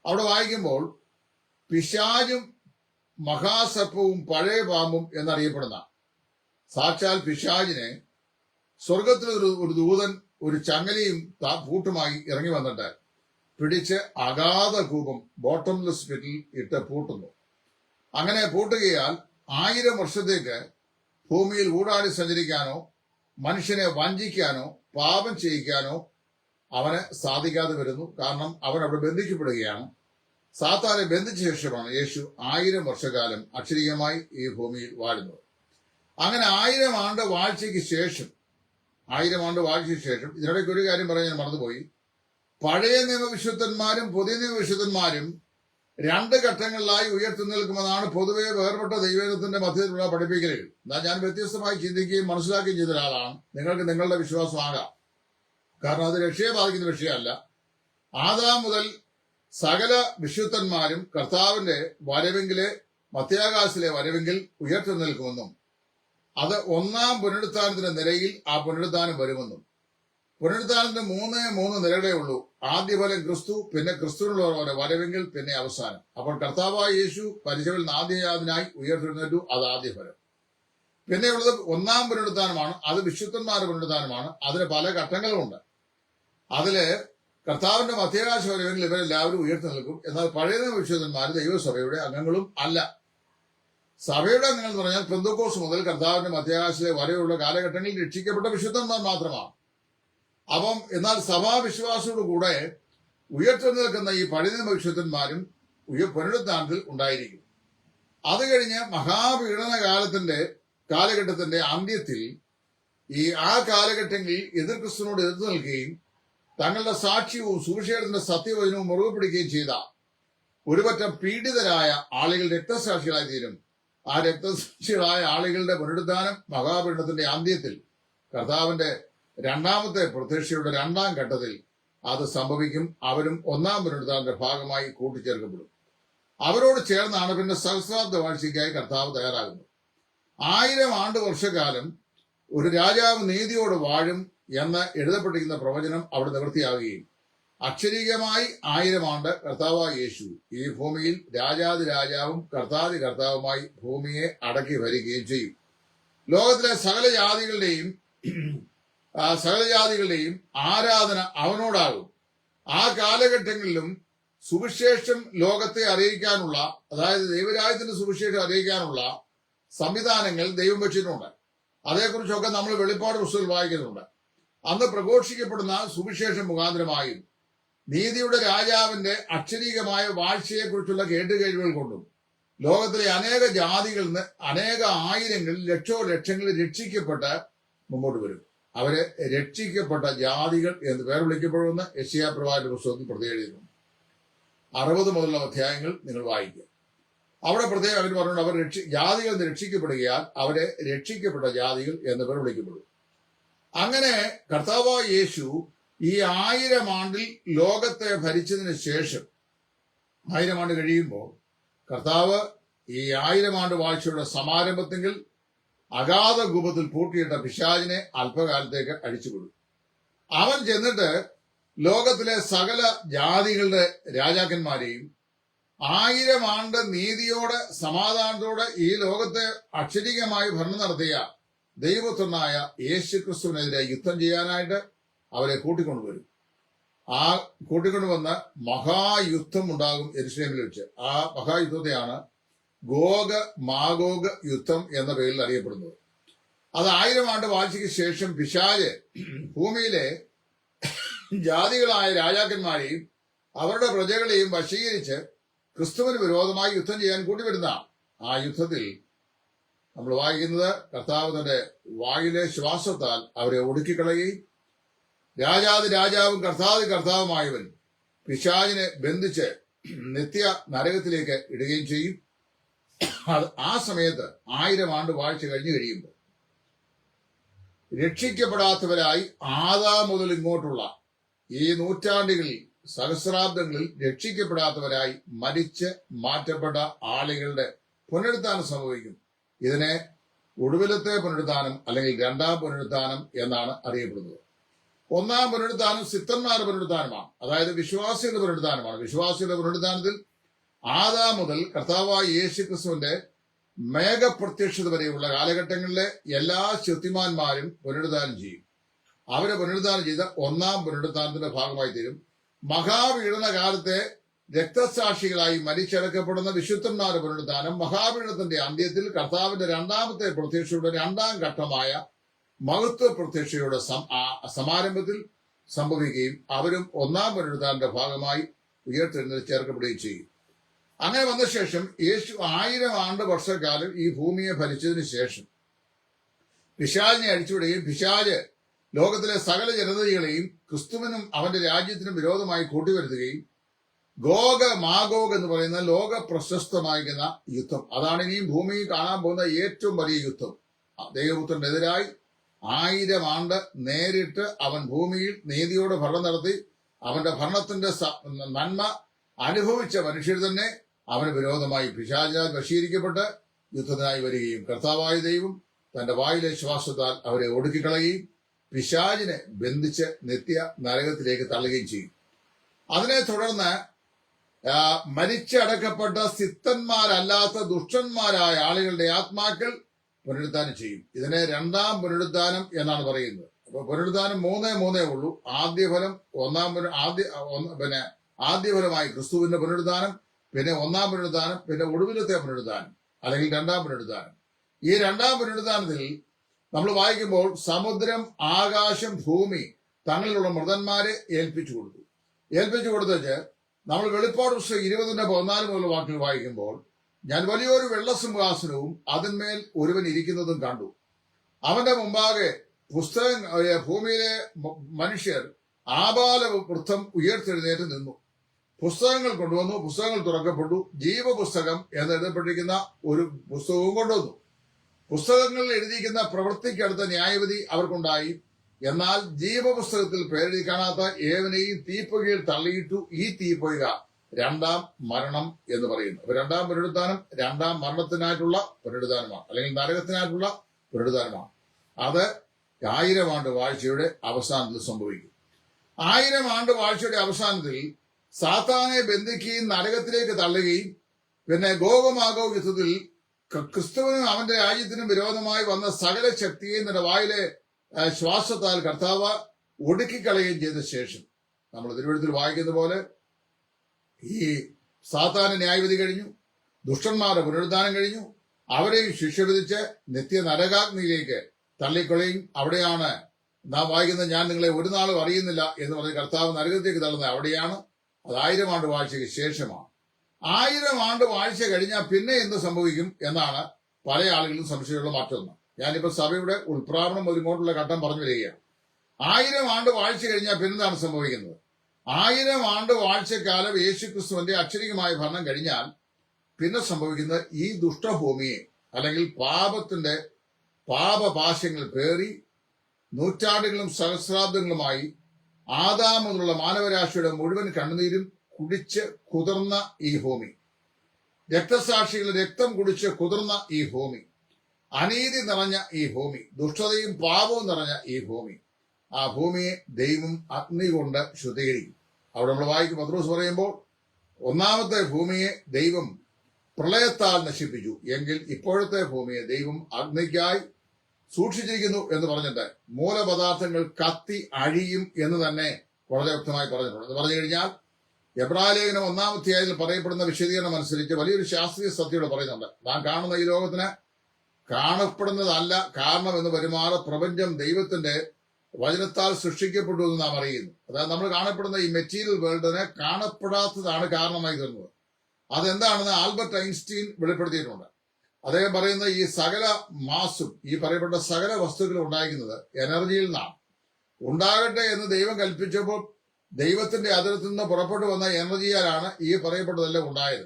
അവിടെ വായിക്കുമ്പോൾ പിശാചും മഹാസർപ്പവും പഴയ പാമ്പും എന്നറിയപ്പെടുന്ന സാക്ഷാൽ പിശാചിനെ സ്വർഗത്തിൽ ഒരു ദൂതൻ ഒരു ചങ്ങലയും പൂട്ടുമായി ഇറങ്ങി വന്നിട്ട് പിടിച്ച് അഗാധ കൂപം ബോട്ടംലെസ് പിറ്റിൽ ഇട്ട് പൂട്ടുന്നു. അങ്ങനെ പൂട്ടുകയാൽ 1000 വർഷത്തേക്ക് ഭൂമിയിൽ ഊടാടി സഞ്ചരിക്കാനോ മനുഷ്യനെ വഞ്ചിക്കാനോ പാപം ചെയ്യിക്കാനോ അവന് സാധിക്കാതെ വരുന്നു. കാരണം അവൻ അവിടെ ബന്ധിക്കപ്പെടുകയാണ്. സാത്താനെ ബന്ധിച്ച ശേഷമാണ് യേശു 1000 വർഷക്കാലം അക്ഷരീയമായി ഈ ഭൂമിയിൽ വാഴുന്നത്. അങ്ങനെ 1000 ആണ്ട് വാഴ്ചയ്ക്ക് ശേഷം ഇതിനിടയ്ക്ക് ഒരു കാര്യം പറയാൻ ഞാൻ മറന്നുപോയി. പഴയ നിയമവിശുദ്ധന്മാരും പുതിയ നിയമവിശുദ്ധന്മാരും 2 ഘട്ടങ്ങളിലായി ഉയർത്തുനിൽക്കുമെന്നാണ് പൊതുവെ വേർപെട്ട ദൈവത്തിന്റെ മധ്യത്തിലുള്ള പഠിപ്പിക്കലുകൾ. എന്നാൽ ഞാൻ വ്യത്യസ്തമായി ചിന്തിക്കുകയും മനസ്സിലാക്കുകയും ചെയ്ത ഒരാളാണ്. നിങ്ങൾക്ക് നിങ്ങളുടെ വിശ്വാസമാകാം. കാരണം അത് രക്ഷയെ ബാധിക്കുന്ന വിഷയമല്ല. ആദാം മുതൽ സകല വിശുദ്ധന്മാരും കർത്താവിന്റെ വരവെങ്കിലെ മധ്യാകാശത്തിലെ വരവെങ്കിൽ ഉയർത്തുനിൽക്കുമെന്നും അത് ഒന്നാം പുനരുത്ഥാനത്തിന്റെ നിരയിൽ ആ പുനരുത്ഥാനം വരുമെന്നും പുനരുത്ഥാനത്തിന് മൂന്ന് നിലകളേ ഉള്ളൂ. ആദ്യ ഫലം ക്രിസ്തു, പിന്നെ ക്രിസ്തുവിനുള്ള വരവെങ്കിൽ, പിന്നെ അവസാനം. അപ്പോൾ കർത്താവായ യേശു പരിചയത്തിൽ ആദ്യജാതനായി ഉയർത്തെഴുന്നേറ്റു, അത് ആദ്യ ഫലം. പിന്നെയുള്ളത് ഒന്നാം പുനരുത്ഥാനമാണ്. അത് വിശുദ്ധന്മാരുടെ പുനരുത്ഥാനമാണ്. അതിന് പല ഘട്ടങ്ങളുമുണ്ട്. അതില് കർത്താവിന്റെ മധ്യാകാശ വരവെങ്കിൽ ഇവരെല്ലാവരും ഉയർത്തി നിൽക്കും. എന്നാൽ പഴയ വിശുദ്ധന്മാർ ദൈവസഭയുടെ അംഗങ്ങളും അല്ല. സഭയുടെ അംഗങ്ങൾ എന്ന് പറഞ്ഞാൽ പെന്തക്കോസ്ത് മുതൽ കർത്താവിന്റെ മധ്യാകാശത്തിലെ വരെയുള്ള കാലഘട്ടങ്ങളിൽ രക്ഷിക്കപ്പെട്ട വിശുദ്ധന്മാർ മാത്രമാണ്. അപ്പം എന്നാൽ സഭാവിശ്വാസത്തോടു കൂടെ ഉയർത്തെഴുന്നേൽക്കുന്ന ഈ പഴയ വിശുദ്ധന്മാരും പുനരുത്ഥാനത്തിൽ ഉണ്ടായിരിക്കും. അത് കഴിഞ്ഞ് മഹാപീഡന കാലഘട്ടത്തിന്റെ അന്ത്യത്തിൽ ആ കാലഘട്ടങ്ങളിൽ എതിർ ക്രിസ്തുവിനോട് എതിർത്ത് നിൽക്കുകയും തങ്ങളുടെ സാക്ഷ്യവും സുവിശേഷത്തിന്റെ സത്യവചനവും മുറുകെ പിടിക്കുകയും ചെയ്ത ഒരുപറ്റം പീഡിതരായ ആളുകൾ രക്തസാക്ഷികളായി തീരും. ആ രക്തസാക്ഷികളായ ആളുകളുടെ പുനരുത്ഥാനം മഹാപീഡനത്തിന്റെ അന്ത്യത്തിൽ കർത്താവിന്റെ രണ്ടാമത്തെ പ്രത്യക്ഷയുടെ രണ്ടാം ഘട്ടത്തിൽ അത് സംഭവിക്കും. അവരും ഒന്നാം പുനരുത്ഥാനത്തിന്റെ ഭാഗമായി കൂട്ടിച്ചേർക്കപ്പെടും. അവരോട് ചേർന്നാണ് പിന്നെ സഹസ്രാബ്ദ വാഴ്ചയ്ക്കായി കർത്താവ് തയ്യാറാകുന്നത്. 1000 വർഷക്കാലം ഒരു രാജാവ് നീതിയോട് വാഴും എന്ന് എഴുതപ്പെട്ടിരിക്കുന്ന പ്രവചനം അവിടെ നിവൃത്തിയാകുകയും അക്ഷരീകമായി 1000 ആണ്ട് കർത്താവായ യേശു ഈ ഭൂമിയിൽ രാജാവും കർത്താവുമായി ഭൂമിയെ അടക്കി ഭരിക്കുകയും ചെയ്യും. ലോകത്തിലെ സകല ജാതികളുടെയും ആരാധന അവനോടാകും. ആ കാലഘട്ടങ്ങളിലും സുവിശേഷം ലോകത്തെ അറിയിക്കാനുള്ള, അതായത് ദൈവരാജ്യത്തിന്റെ സുവിശേഷം അറിയിക്കാനുള്ള സംവിധാനങ്ങൾ ദൈവം വെച്ചിട്ടുണ്ട്. അതേക്കുറിച്ചൊക്കെ നമ്മൾ വെളിപ്പാട് പുസ്തകത്തിൽ വായിക്കുന്നുണ്ട്. അന്ന് പ്രഘോഷിക്കപ്പെടുന്ന സുവിശേഷം മുഖാന്തരമായും നീതിയുടെ രാജാവിന്റെ അക്ഷരീകമായ വാഴ്ചയെക്കുറിച്ചുള്ള കേട്ടുകേഴ്വികൾ കൊണ്ടും ലോകത്തിലെ അനേക ജാതികളിൽ നിന്ന് അനേക ആയിരങ്ങൾ ലക്ഷങ്ങൾ രക്ഷിക്കപ്പെട്ട് മുമ്പോട്ട് വരും. അവരെ രക്ഷിക്കപ്പെട്ട ജാതികൾ എന്ന് പേർ വിളിക്കപ്പെടുമെന്ന് യെശയ്യാ പ്രവാചകന്റെ പുസ്തകത്തിൽ പ്രത്യേകം എഴുതിയിട്ടുണ്ട്. 60 മുതലുള്ള അധ്യായങ്ങൾ നിങ്ങൾ വായിക്കുക. അവിടെ പ്രത്യേകം അവർ പറഞ്ഞുകൊണ്ട് അവർ ജാതികൾ രക്ഷിക്കപ്പെടുകയാൽ അവരെ രക്ഷിക്കപ്പെട്ട ജാതികൾ എന്ന് പേർ വിളിക്കപ്പെടും. അങ്ങനെ കർത്താവായ യേശു ഈ 1000 ആണ്ടിൽ ലോകത്തെ ഭരിച്ചതിന് ശേഷം 1000 ആണ്ട് കഴിയുമ്പോൾ കർത്താവ് ഈ 1000 ആണ്ട് വാഴ്ചയുടെ സമാരംഭത്തെങ്കിൽ അഗാധ കൂപത്തിൽ പൂട്ടിയിട്ട പിശാചിനെ അല്പകാലത്തേക്ക് അഴിച്ചുവിടും. അവൻ ചെന്നിട്ട് ലോകത്തിലെ സകല ജാതികളുടെ രാജാക്കന്മാരെയും 1000 ആണ്ട് നീതിയോടെ സമാധാനത്തോടെ ഈ ലോകത്തെ അക്ഷരീകമായി ഭരണം നടത്തിയ ദൈവപുത്രനായ യേശുക്രിസ്തുവിനെതിരെ യുദ്ധം ചെയ്യാനായിട്ട് അവരെ കൂട്ടിക്കൊണ്ടുവരും. ആ കൂട്ടിക്കൊണ്ടുവന്ന് മഹായുദ്ധം ഉണ്ടാകും യെരൂശലേമിൽ വെച്ച്. ആ മഹായുദ്ധത്തെയാണ് ഗോഗ് മാഗോഗ് യുദ്ധം എന്ന പേരിൽ അറിയപ്പെടുന്നത്. അത് 1000 ആണ്ട് വാഴ്ചയ്ക്ക് ശേഷം പിശാച് ഭൂമിയിലെ ജാതികളായ രാജാക്കന്മാരെയും അവരുടെ പ്രജകളെയും വശീകരിച്ച് ക്രിസ്തുവിന് വിരോധമായി യുദ്ധം ചെയ്യാൻ കൂട്ടിവരുന്ന ആ യുദ്ധത്തിൽ നമ്മൾ വായിക്കുന്നത് കർത്താവ് തന്റെ വായിലെ ശ്വാസത്താൽ അവരെ ഒടുക്കിക്കളയുകയും രാജാവും കർത്താവുമായവൻ പിശാചിനെ ബന്ധിച്ച് നിത്യ നരകത്തിലേക്ക് ഇടുകയും ചെയ്യും. ആ സമയത്ത് 1000 ആണ്ട് വാഴ്ച കഴിഞ്ഞു കഴിയുമ്പോൾ രക്ഷിക്കപ്പെടാത്തവരായി ആദാം മുതൽ ഇങ്ങോട്ടുള്ള ഈ നൂറ്റാണ്ടുകളിൽ സഹസ്രാബ്ദങ്ങളിൽ രക്ഷിക്കപ്പെടാത്തവരായി മരിച്ച് മാറ്റപ്പെട്ട ആളുകളുടെ പുനരുത്ഥാനം സംഭവിക്കും. ഇതിനെ ഒടുവിലത്തെ പുനരുത്ഥാനം അല്ലെങ്കിൽ രണ്ടാം പുനരുത്ഥാനം എന്നാണ് അറിയപ്പെടുന്നത്. ഒന്നാം പുനരുത്ഥാനം സിദ്ധന്മാരുടെ പുനരുത്ഥാനമാണ്, അതായത് വിശ്വാസികളുടെ പുനരുത്ഥാനമാണ്. വിശ്വാസികളുടെ പുനരുത്ഥാനത്തിൽ ആദാം മുതൽ കർത്താവായ യേശുക്രിസ്തുവിന്റെ മേഘപ്രത്യക്ഷത വരെയുള്ള കാലഘട്ടങ്ങളിലെ എല്ലാ ശക്തിമാന്മാരും പുനരുത്ഥാനം ചെയ്യും. അവരെ പുനരുത്ഥാനം ചെയ്ത ഒന്നാം പുനരുത്ഥാനത്തിന്റെ ഭാഗമായി തീരും. മഹാപീഡന കാലത്തെ രക്തസാക്ഷികളായി മരിച്ചടക്കപ്പെടുന്ന വിശുദ്ധന്മാരുടെ പുനരുത്ഥാനം മഹാപീഡനത്തിന്റെ അന്ത്യത്തിൽ കർത്താവിന്റെ രണ്ടാമത്തെ പ്രത്യക്ഷയുടെ രണ്ടാം ഘട്ടമായ മഹത്വ പ്രത്യക്ഷയുടെ സമാരംഭത്തിൽ സംഭവിക്കുകയും അവരും ഒന്നാം പുനരുത്ഥാനത്തിന്റെ ഭാഗമായി ഉയർത്തെഴുന്നേറ്റ് ചേർക്കപ്പെടുകയും ചെയ്യും. അങ്ങനെ വന്ന ശേഷം യേശു 1000 ആണ്ട് വർഷക്കാലം ഈ ഭൂമിയെ ഭരിച്ചതിന് ശേഷം പിശാചിനെ അഴിച്ചുവിടുകയും പിശാച് ലോകത്തിലെ സകല ജനതകളെയും ക്രിസ്തുവിനും അവന്റെ രാജ്യത്തിനും വിരോധമായി കൂട്ടിവരുത്തുകയും ഗോഗ് മാഗോഗ് എന്ന് പറയുന്ന ലോക പ്രശസ്തമായിരിക്കുന്ന യുദ്ധം, അതാണ് ഇനിയും ഭൂമിയിൽ കാണാൻ പോകുന്ന ഏറ്റവും വലിയ യുദ്ധം. ദൈവപുത്രനെതിരായി 1000 ആണ്ട് നേരിട്ട് അവൻ ഭൂമിയിൽ നീതിയോടെ ഭരണം നടത്തി അവന്റെ ഭരണത്തിന്റെ നന്മ അനുഭവിച്ച മനുഷ്യർ തന്നെ അവന് വിരോധമായി പിശാചാൽ വശീകരിക്കപ്പെട്ട് യുദ്ധത്തിനായി വരികയും കർത്താവായ ദൈവം തന്റെ വായിലെ ശ്വാസത്താൽ അവരെ ഒടുക്കിക്കളയുകയും പിശാചിനെ ബന്ധിച്ച് നിത്യ നരകത്തിലേക്ക് തള്ളുകയും ചെയ്യും. അതിനെ തുടർന്ന് മരിച്ചടക്കപ്പെട്ട സിദ്ധന്മാരല്ലാത്ത ദുഷ്ടന്മാരായ ആളുകളുടെ ആത്മാക്കൾ പുനരുദ്ധാനം ചെയ്യും. ഇതിനെ രണ്ടാം പുനരുദ്ധാനം എന്നാണ് പറയുന്നത്. അപ്പൊ പുനരുദ്ധാനം 3 ഉള്ളൂ. ആദ്യഫലം ആദ്യഫലമായി ക്രിസ്തുവിന്റെ പുനരുദ്ധാനം, പിന്നെ ഒന്നാം പുനരുദ്ധാനം, പിന്നെ ഒടുവിലത്തെ പുനരുദ്ധാനം അല്ലെങ്കിൽ രണ്ടാം പുനരുദ്ധാനം. ഈ രണ്ടാം പുനരുദ്ധാനത്തിൽ നമ്മൾ വായിക്കുമ്പോൾ സമുദ്രം, ആകാശം, ഭൂമി തങ്ങളിലുള്ള മൃതന്മാരെ ഏൽപ്പിച്ചു കൊടുത്തേച്ച് നമ്മൾ വെളിപ്പാട് പുസ്തകം 20:14 മുതൽ വാക്കുകൾ വായിക്കുമ്പോൾ, ഞാൻ വലിയൊരു വെള്ളസിംഹാസനവും അതിന്മേൽ ഒരുവൻ ഇരിക്കുന്നതും കണ്ടു. അവന്റെ മുമ്പാകെ ഭൂമിയിലെ മനുഷ്യർ ആബാലവൃത്തം ഉയർത്തെഴുന്നേറ്റ് നിന്നു. പുസ്തകങ്ങൾ കൊണ്ടുവന്നു. പുസ്തകങ്ങൾ തുറക്കപ്പെട്ടു. ജീവപുസ്തകം എന്ന് എഴുതപ്പെട്ടിരിക്കുന്ന ഒരു പുസ്തകവും കൊണ്ടുവന്നു. പുസ്തകങ്ങളിൽ എഴുതിയിരിക്കുന്ന പ്രവൃത്തിക്കടുത്ത ന്യായവിധി അവർക്കുണ്ടായി. എന്നാൽ ജീവപുസ്തകത്തിൽ പേരെഴുതി കാണാത്ത ഏവനെയും തീപ്പൊയ്കയിൽ തള്ളിയിട്ടു. ഈ തീപ്പൊയ്ക രണ്ടാം മരണം എന്ന് പറയുന്നു. അപ്പൊ രണ്ടാം പുനരുദ്ധാനം രണ്ടാം മരണത്തിനായിട്ടുള്ള പുനരുദ്ധാനമാണ്, അല്ലെങ്കിൽ നരകത്തിനായിട്ടുള്ള പുനരുദ്ധാനമാണ്. അത് 1000 ആണ്ട് വാഴ്ചയുടെ അവസാനത്തിൽ സംഭവിക്കും. 1000 ആണ്ട് വാഴ്ചയുടെ അവസാനത്തിൽ സാത്താനെ ബന്ധിക്കുകയും നരകത്തിലേക്ക് തള്ളുകയും പിന്നെ ഗോഗമാഗോ യുദ്ധത്തിൽ ക്രിസ്തുവിനും അവന്റെ രാജ്യത്തിനും വിരോധമായി വന്ന സകല ശക്തിയെയും തന്റെ വായിലെ ശ്വാസത്താൽ കർത്താവ് ഒടുക്കിക്കളയുകയും ചെയ്ത ശേഷം, നമ്മൾ തിരുവഴുത്തിൽ വായിക്കുന്ന പോലെ ഈ സാത്താന്റെ ന്യായവിധി കഴിഞ്ഞു, ദുഷ്ടന്മാരുടെ പുനരുദ്ധാനം കഴിഞ്ഞു, അവരെയും ശിക്ഷ വിധിച്ച് നിത്യ നരകാഗ്നിയിലേക്ക് തള്ളിക്കളയും. അവിടെയാണ് നാം വായിക്കുന്നത്, ഞാൻ നിങ്ങളെ ഒരു നാളും അറിയുന്നില്ല എന്ന് പറഞ്ഞ് കർത്താവ് നരകത്തേക്ക് തള്ളുന്നത് അവിടെയാണ്. അത് 1000 ആണ്ട് വാഴ്ചയ്ക്ക് ശേഷമാണ്. 1000 ആണ്ട് വാഴ്ച കഴിഞ്ഞാൽ പിന്നെ എന്ത് സംഭവിക്കും എന്നാണ് പല ആളുകളും സംശയമുള്ള മറ്റൊന്ന്. ഞാനിപ്പോ സഭയുടെ ഉൾപ്രാവണം ഒരുങ്ങോട്ടുള്ള ഘട്ടം പറഞ്ഞു വരികയാണ്. 1000 ആണ്ട് വാഴ്ച കഴിഞ്ഞാൽ പിന്നെന്താണ് സംഭവിക്കുന്നത്? 1000 ആണ്ട് വാഴ്ചക്കാലം യേശുക്രിസ്തുവിന്റെ അക്ഷരികമായ ഭരണം കഴിഞ്ഞാൽ പിന്നെ സംഭവിക്കുന്നത്, ഈ ദുഷ്ടഭൂമിയെ അല്ലെങ്കിൽ പാപത്തിന്റെ പാപപാശങ്ങൾ പേറി നൂറ്റാണ്ടുകളും സഹസ്രാബ്ദങ്ങളുമായി ആദാം മുതലുള്ള മാനവരാശിയുടെ മുഴുവൻ കണ്ണുനീരും കുടിച്ച് കുതിർന്ന ഈ ഭൂമി, രക്തസാക്ഷികളുടെ രക്തം കുടിച്ച് കുതിർന്ന ഈ ഭൂമി, അനീതി നിറഞ്ഞ ഈ ഭൂമി, ദുഷ്ടതയും പാപവും നിറഞ്ഞ ഈ ഭൂമി, ആ ഭൂമിയെ ദൈവം അഗ്നി കൊണ്ട് ശുദ്ധീകരിക്കും. അവിടെ നമ്മൾ വായിക്കും, പത്രോസ് പറയുമ്പോൾ, ഒന്നാമത്തെ ഭൂമിയെ ദൈവം പ്രളയത്താൽ നശിപ്പിച്ചു, എങ്കിൽ ഇപ്പോഴത്തെ ഭൂമിയെ ദൈവം അഗ്നിക്കായി സൂക്ഷിച്ചിരിക്കുന്നു എന്ന് പറഞ്ഞിട്ട് മൂലപദാർത്ഥങ്ങൾ കത്തി അഴിയും എന്ന് തന്നെ വളരെ വ്യക്തമായി പറഞ്ഞിട്ടുണ്ട്. എന്ന് പറഞ്ഞു കഴിഞ്ഞാൽ എബ്രായലേഖനം 1-ാം അധ്യായത്തിൽ പറയപ്പെടുന്ന വിശദീകരണം അനുസരിച്ച് വലിയൊരു ശാസ്ത്രീയ സത്യയോട് പറയുന്നുണ്ട്. നാം കാണുന്ന ഈ ലോകത്തിന് കാണപ്പെടുന്നതല്ല കാരണം എന്ന് പെരുമാറ പ്രപഞ്ചം ദൈവത്തിന്റെ വചനത്താൽ സൃഷ്ടിക്കപ്പെട്ടു എന്ന് നാം അറിയുന്നു. അതായത് നമ്മൾ കാണപ്പെടുന്ന ഈ മെറ്റീരിയൽ വേൾഡിനെ കാണപ്പെടാത്തതാണ് കാരണമായി തീർന്നത്. അതെന്താണെന്ന് ആൽബർട്ട് ഐൻസ്റ്റീൻ വെളിപ്പെടുത്തിയിട്ടുണ്ട്. അദ്ദേഹം പറയുന്നത്, ഈ സകല മാസും ഈ പറയപ്പെട്ട സകല വസ്തുക്കളും ഉണ്ടായിരിക്കുന്നത് എനർജിയിൽ നിന്നാണ്. ഉണ്ടാകട്ടെ എന്ന് ദൈവം കൽപ്പിച്ചപ്പോൾ ദൈവത്തിന്റെ അതിരത്തിൽ നിന്ന് പുറപ്പെട്ടു വന്ന എനർജിയാലാണ് ഈ പറയപ്പെട്ടതെല്ലാം ഉണ്ടായത്.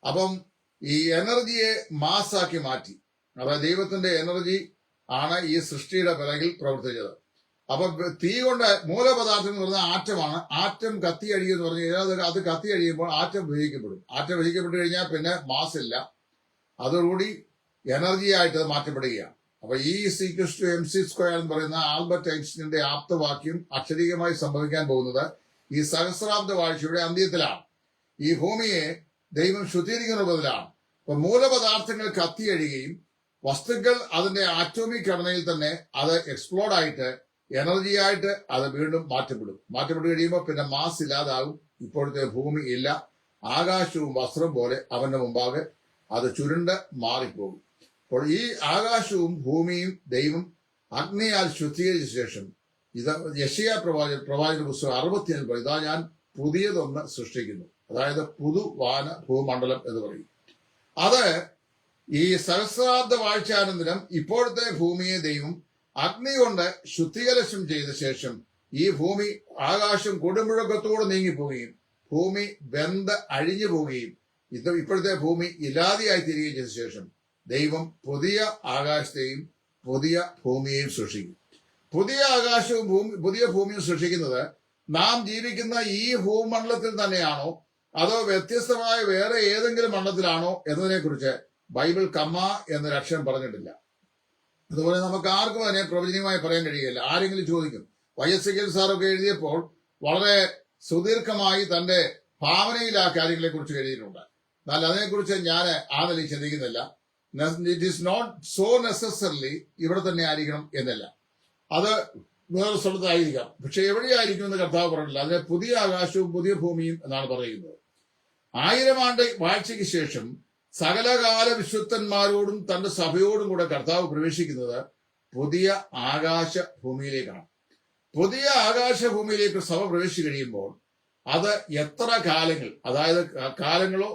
അപ്പം ഈ എനർജിയെ മാസാക്കി മാറ്റി. അതായത് ദൈവത്തിന്റെ എനർജി ആണ് ഈ സൃഷ്ടിയുടെ പിറകിൽ പ്രവർത്തിച്ചത്. അപ്പൊ തീ കൊണ്ട് മൂലപദാർത്ഥം എന്ന് പറഞ്ഞാൽ ആറ്റമാണ്. ആറ്റം കത്തി അഴിയെന്ന് പറഞ്ഞു കഴിഞ്ഞാൽ അത് കത്തി അഴിയുമ്പോൾ ആറ്റം വിഭജിക്കപ്പെടും. ആറ്റം വിഭജിക്കപ്പെട്ടു കഴിഞ്ഞാൽ പിന്നെ മാസ് ഇല്ല, അതോടുകൂടി എനർജി ആയിട്ട് അത് മാറ്റപ്പെടുകയാണ്. അപ്പൊ E=mc² എന്ന് പറയുന്ന ആൽബർട്ട് ഐൻസ്റ്റീന്റെ ആപ്തവാക്യം അക്ഷരീകമായി സംഭവിക്കാൻ പോകുന്നത് ഈ സഹസ്രാബ്ദ വാഴ്ചയുടെ അന്ത്യത്തിലാണ്. ഈ ഭൂമിയെ ദൈവം ശുദ്ധീകരിക്കുന്ന ബദലാണ്. അപ്പൊ മൂലപദാർത്ഥങ്ങൾ കത്തിയഴിയുകയും വസ്തുക്കൾ അതിന്റെ ആറ്റോമിക് ഘടനയിൽ തന്നെ അത് എക്സ്പ്ലോഡ് ആയിട്ട് എനർജിയായിട്ട് അത് വീണ്ടും മാറ്റപ്പെട്ടു കഴിയുമ്പോൾ പിന്നെ മാസ് ഇല്ലാതാകും. ഇപ്പോഴത്തെ ഭൂമി ഇല്ല. ആകാശവും വസ്ത്രം പോലെ അവന്റെ മുമ്പാകെ അത് ചുരുണ്ട് മാറിപ്പോകും. അപ്പോൾ ഈ ആകാശവും ഭൂമിയും ദൈവം അഗ്നിയാൽ ശുദ്ധീകരിച്ച ശേഷം ഇത് യെശയ്യാ പ്രവാചക പുസ്തകം 65 ഇതാ ഞാൻ പുതിയതൊന്ന് സൃഷ്ടിക്കുന്നു. അതായത് പുതുവാന ഭൂമണ്ഡലം എന്ന് പറയും. അത് ഈ സഹസ്രാബ്ദ വാഴ്ചാനന്തരം ഇപ്പോഴത്തെ ഭൂമിയെ ദൈവം അഗ്നി കൊണ്ട് ശുദ്ധീകരണം ചെയ്ത ശേഷം ഈ ഭൂമി ആകാശം കൊടുമുഴക്കത്തോടെ നീങ്ങിപ്പോവുകയും ഭൂമി വെന്ത് അഴിഞ്ഞു പോവുകയും ഇപ്പോഴത്തെ ഭൂമി ഇല്ലാതെയായി തീരുകയും ചെയ്ത ശേഷം ദൈവം പുതിയ ആകാശത്തെയും പുതിയ ഭൂമിയെയും സൃഷ്ടിക്കും. പുതിയ ആകാശവും പുതിയ ഭൂമിയും സൃഷ്ടിക്കുന്നത് നാം ജീവിക്കുന്ന ഈ ഭൂമണ്ഡലത്തിൽ തന്നെയാണോ അതോ വ്യത്യസ്തമായ വേറെ ഏതെങ്കിലും മണ്ഡലത്തിലാണോ എന്നതിനെ കുറിച്ച് ബൈബിൾ കമ്മ എന്നൊരക്ഷരം പറഞ്ഞിട്ടില്ല. അതുപോലെ നമുക്ക് ആർക്കും അതിനെ പ്രവചനീയമായി പറയാൻ കഴിയില്ല. ആരെങ്കിലും ചോദിക്കും, YSKL സാറൊക്കെ എഴുതിയപ്പോൾ വളരെ സുദീർഘമായി തന്റെ ഭാവനയിൽ ആ കാര്യങ്ങളെ കുറിച്ച് എഴുതിയിട്ടുണ്ട്. എന്നാൽ അതിനെക്കുറിച്ച് ഞാൻ ആ നിലയിൽ ചിന്തിക്കുന്നില്ല. It is not so necessarily ഇവിടെ തന്നെ ആയിരിക്കണം എന്നല്ല, അത് വേറെ സ്ഥലത്തായിരിക്കാം. പക്ഷെ എവിടെയായിരിക്കും എന്ന് കർത്താവ് പറഞ്ഞില്ല. അതിനെ പുതിയ ആകാശവും പുതിയ ഭൂമിയും എന്നാണ് പറയുന്നത്. 1000 ആണ്ട് വാഴ്ചയ്ക്ക് ശേഷം സകലകാല വിശുദ്ധന്മാരോടും തന്റെ സഭയോടും കൂടെ കർത്താവ് പ്രവേശിക്കുന്നത് പുതിയ ആകാശ ഭൂമിയിലേക്കാണ്. പുതിയ ആകാശ ഭൂമിയിലേക്ക് സഭ പ്രവേശിച്ചു കഴിയുമ്പോൾ അത് എത്ര കാലങ്ങൾ, അതായത് കാലങ്ങളോ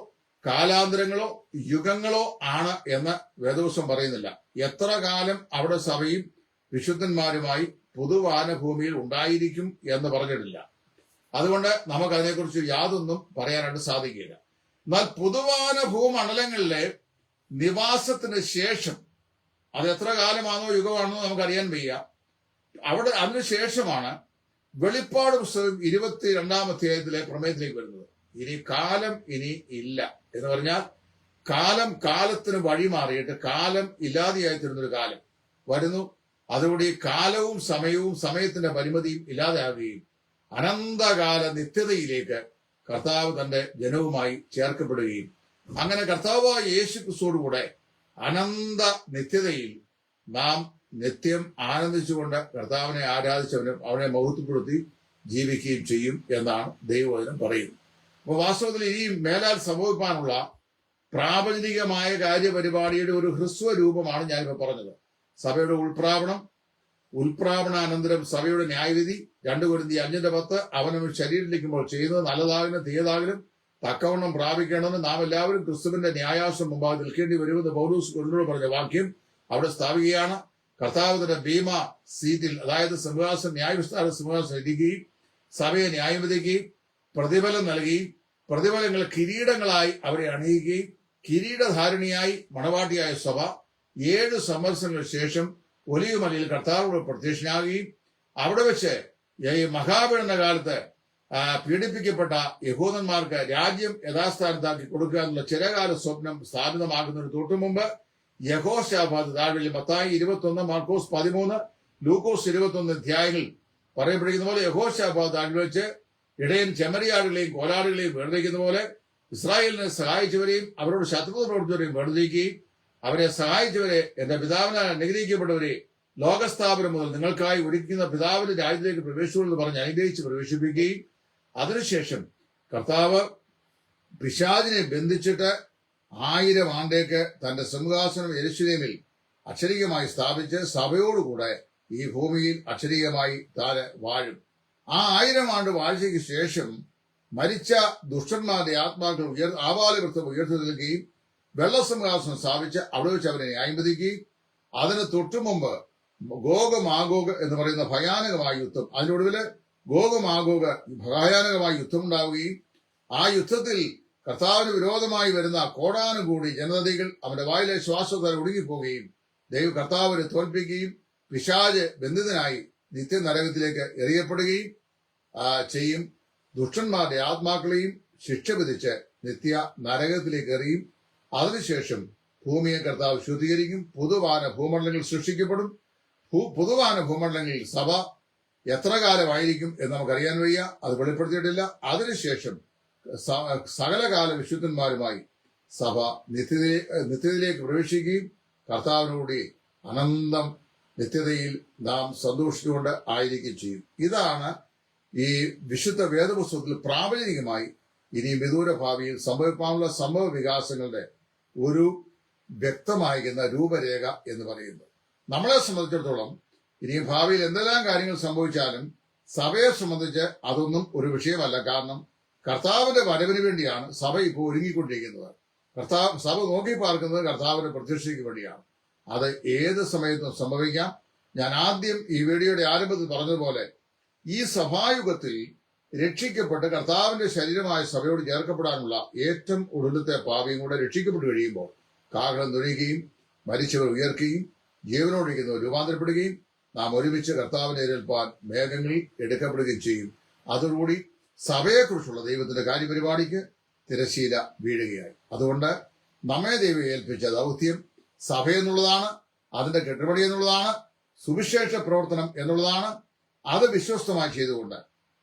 കാലാന്തരങ്ങളോ യുഗങ്ങളോ ആണ് എന്ന് വേദപുസ്തകം പറയുന്നില്ല. എത്ര കാലം അവിടെ സഭയും വിശുദ്ധന്മാരുമായി പുതുവാനഭൂമിയിൽ ഉണ്ടായിരിക്കും എന്ന് പറഞ്ഞിട്ടില്ല. അതുകൊണ്ട് നമുക്ക് അതിനെക്കുറിച്ച് യാതൊന്നും പറയാനായിട്ട് സാധിക്കില്ല. എന്നാൽ പുതുവാന ഭൂമണ്ഡലങ്ങളിലെ നിവാസത്തിന് ശേഷം, അത് എത്ര കാലമാണോ യുഗമാണെന്നോ നമുക്കറിയാൻ വയ്യ, അവിടെ അതിനുശേഷമാണ് വെളിപ്പാട് പുസ്തകം 22-ാം അധ്യായത്തിലെ പ്രമേയത്തിലേക്ക് വരുന്നത്. ഇനി കാലം ഇനി ഇല്ല എന്ന് പറഞ്ഞാൽ കാലത്തിന് വഴിമാറിയിട്ട് കാലം ഇല്ലാതെയായി തീർന്നൊരു കാലം വരുന്നു. അതോടെ കാലവും സമയവും സമയത്തിന്റെ പരിമിതിയും ഇല്ലാതെയാകുകയും അനന്തകാല നിത്യതയിലേക്ക് കർത്താവ് തന്റെ ജനവുമായി ചേർക്കപ്പെടുകയും അങ്ങനെ കർത്താവായ യേശു ക്രിസ്തുവോടുകൂടെ അനന്ത നിത്യതയിൽ നാം നിത്യം ആനന്ദിച്ചുകൊണ്ട് കർത്താവിനെ ആരാധിച്ചവനും അവനെ മഹത്വപ്പെടുത്തി ജീവിക്കുകയും ചെയ്യും എന്നാണ് ദൈവവചനം പറയുന്നത്. അപ്പോൾ വാസ്തവത്തിൽ ഈ മേലാൽ സംഭവിക്കാനുള്ള പ്രാപഞ്ചികമായ കാര്യപരിപാടിയുടെ ഒരു ഹ്രസ്വ രൂപമാണ് ഞാനിപ്പോൾ പറഞ്ഞത്. സഭയുടെ ഉൾപ്രാവണാനന്തരം സഭയുടെ ന്യായവിധി, 2 കൊരിന്ത്യർ 5:10, അവനവൻ ശരീരത്തിലിരിക്കുമ്പോൾ ചെയ്യുന്നത് നല്ലതാകലും തീയതാകലും തക്കവണ്ണം പ്രാപിക്കേണ്ടതെന്ന് നാം എല്ലാവരും ക്രിസ്തുവിന്റെ ന്യായാസനം മുമ്പാകെ നിൽക്കേണ്ടി വരുമെന്ന് പൗലോസ് കൊരിന്ത്യരോട് പറഞ്ഞ വാക്യം അവിടെ സ്ഥാപിക്കുകയാണ്. കർത്താവിന്റെ ഭീമ സീറ്റിൽ, അതായത് സിംഹാസനം, ന്യായവിസ്താര സിംഹാസനം ഇരിക്കുകയും സഭയെ ന്യായം വിധിക്കുകയും പ്രതിഫലം നൽകുകയും പ്രതിഫലങ്ങൾ കിരീടങ്ങളായി അവരെ അണിയിക്കുകയും കിരീടധാരണിയായി മണവാട്ടിയായ സഭ 7 സംവത്സരങ്ങൾക്ക് ശേഷം ഒലിവുമലയിൽ കർത്താവിനോട് പ്രത്യക്ഷനാകുകയും അവിടെ വെച്ച് ഈ മഹാപീഡന കാലത്ത് പീഡിപ്പിക്കപ്പെട്ട യഹൂദന്മാർക്ക് രാജ്യം യഥാസ്ഥാനത്താക്കി കൊടുക്കുക എന്നുള്ള ചിരകാല സ്വപ്നം സ്ഥാപിതമാക്കുന്നതിന് തൊട്ടു മുമ്പ് യഹോശാഫാത്ത് താഴ്വരയിൽ മത്തായി 21, മാർക്കോസ് 13, ലൂക്കോസ് 21 അധ്യായങ്ങളിൽ പറയപ്പെടുന്ന പോലെ യഹോശാഫാത്ത് താഴ്വരയിൽ വെച്ച് ഇടയൻ ചെമ്മരിയാടുകളെയും കോലാടുകളെയും വേർതിരിക്കുന്ന പോലെ ഇസ്രായേലിനെ സഹായിച്ചവരെയും അവരോട് ശത്രുത പ്രവർത്തിച്ചവരെയും വേർതിരിക്കുകയും അവരെ സഹായിച്ചവരെ എന്റെ പിതാവിനാൽ അനുഗ്രഹിക്കപ്പെട്ടവരെ ലോകസ്ഥാപനം മുതൽ നിങ്ങൾക്കായി ഒരുക്കുന്ന പിതാവിന്റെ രാജ്യത്തിലേക്ക് പ്രവേശിക്കുമെന്ന് പറഞ്ഞ് അനുഗ്രഹിച്ച് പ്രവേശിപ്പിക്കുകയും അതിനുശേഷം കർത്താവ് പിശാചിനെ ബന്ധിച്ചിട്ട് 1000 ആണ്ടേക്ക് തന്റെ സിംഹാസനം യെരൂശലേമിൽ അക്ഷരികമായി സ്ഥാപിച്ച് സഭയോടുകൂടെ ഈ ഭൂമിയിൽ അക്ഷരികമായി താന് വാഴും. ആ 1000 ആണ്ട് വാഴ്ചയ്ക്ക് ശേഷം മരിച്ച ദുഷ്ടന്മാരുടെ ആത്മാക്കൾ ആപാലവൃത്തം ഉയർത്തി നിൽക്കുകയും വെള്ളസിംഹാസനം സ്ഥാപിച്ച് അവിടെ വെച്ച് അവരെ ന്യായം വിധിക്കുകയും അതിന് തൊട്ടുമുമ്പ് ഗോഗ് മാഗോഗ് എന്ന് പറയുന്ന ഭയാനകമായ യുദ്ധം, അതിനൊടുവില് ഗോഗ് മാഗോഗ് ഭയാനകമായ യുദ്ധം ഉണ്ടാവുകയും ആ യുദ്ധത്തിൽ കർത്താവിന് വിരോധമായി വരുന്ന കോടാനുകൂടി ജനതകൾ അവന്റെ വായിലെ ശ്വാസത്താൽ ഒടുങ്ങിപ്പോവുകയും കർത്താവിനെ തോൽപ്പിക്കുകയും പിശാച് ബന്ധിതനായി നിത്യനരകത്തിലേക്ക് എറിയപ്പെടുകയും ചെയ്യും. ദുഷ്ടന്മാരുടെ ആത്മാക്കളെയും ശിക്ഷ വിധിച്ച് നിത്യ നരകത്തിലേക്ക് എറിയും. അതിനുശേഷം ഭൂമിയെ കർത്താവ് ശുദ്ധീകരിക്കും. പുതുവാന ഭൂമണ്ഡലങ്ങൾ സൃഷ്ടിക്കപ്പെടും. പുതുവാന ഭൂമണ്ഡലങ്ങളിൽ സഭ എത്ര കാലമായിരിക്കും എന്ന് നമുക്കറിയാൻ വയ്യ, അത് വെളിപ്പെടുത്തിയിട്ടില്ല. അതിനുശേഷം സകലകാല വിശുദ്ധന്മാരുമായി സഭ നിത്യതയിലേക്ക് പ്രവേശിക്കുകയും കർത്താവിനോട് അനന്തം നിത്യതയിൽ നാം സന്തോഷിച്ചുകൊണ്ട് ആയിരിക്കുകയും ചെയ്യും. ഇതാണ് ഈ വിശുദ്ധ വേദപുസ്തകത്തിൽ പ്രാപഞ്ചികമായി ഇനി വിദൂര ഭാവിയിൽ സംഭവിക്കാനുള്ള സംഭവ വികാസങ്ങളുടെ ഒരു വ്യക്തമായിരിക്കുന്ന രൂപരേഖ എന്ന് പറയുന്നത്. നമ്മളെ സംബന്ധിച്ചിടത്തോളം ഇനി ഭാവിയിൽ എന്തെല്ലാം കാര്യങ്ങൾ സംഭവിച്ചാലും സഭയെ സംബന്ധിച്ച് അതൊന്നും ഒരു വിഷയമല്ല. കാരണം കർത്താവിന്റെ വരവിന് വേണ്ടിയാണ് സഭ ഇപ്പോൾ ഒരുങ്ങിക്കൊണ്ടിരിക്കുന്നത്. സഭ നോക്കി പാർക്കുന്നത് കർത്താവിന്റെ പ്രത്യക്ഷയ്ക്ക് വേണ്ടിയാണ്. അത് ഏത് സമയത്തും സംഭവിക്കാം. ഞാൻ ആദ്യം ഈ വീഡിയോയുടെ ആരംഭത്തിൽ പറഞ്ഞതുപോലെ ഈ സഭായുഗത്തിൽ രക്ഷിക്കപ്പെട്ട് കർത്താവിന്റെ ശരീരമായ സഭയോട് ചേർക്കപ്പെടാനുള്ള ഏറ്റവും ഒടുവിലത്തെ പാപിയും കൂടെ രക്ഷിക്കപ്പെട്ടു കഴിയുമ്പോൾ കാഹളം തൊഴിയുകയും മരിച്ചവർ ഉയർക്കുകയും ജീവനോടിരിക്കുന്നവർ രൂപാന്തരപ്പെടുകയും നാം ഒരുമിച്ച് കർത്താവിനെ എതിരേൽപ്പാൻ മേഘങ്ങളിൽ എടുക്കപ്പെടുകയും ചെയ്യും. അതോടുകൂടി സഭയെക്കുറിച്ചുള്ള ദൈവത്തിന്റെ കാര്യപരിപാടിക്ക് തിരശ്ശീല വീഴുകയായി. അതുകൊണ്ട് നമ്മെ ദൈവം ഏൽപ്പിച്ച ദൗത്യം സഭയെന്നുള്ളതാണ്. അതിന്റെ കെട്ടുപടി എന്നുള്ളതാണ്. സുവിശേഷ പ്രവർത്തനം എന്നുള്ളതാണ്. അത് വിശ്വസ്തമായി ചെയ്തുകൊണ്ട്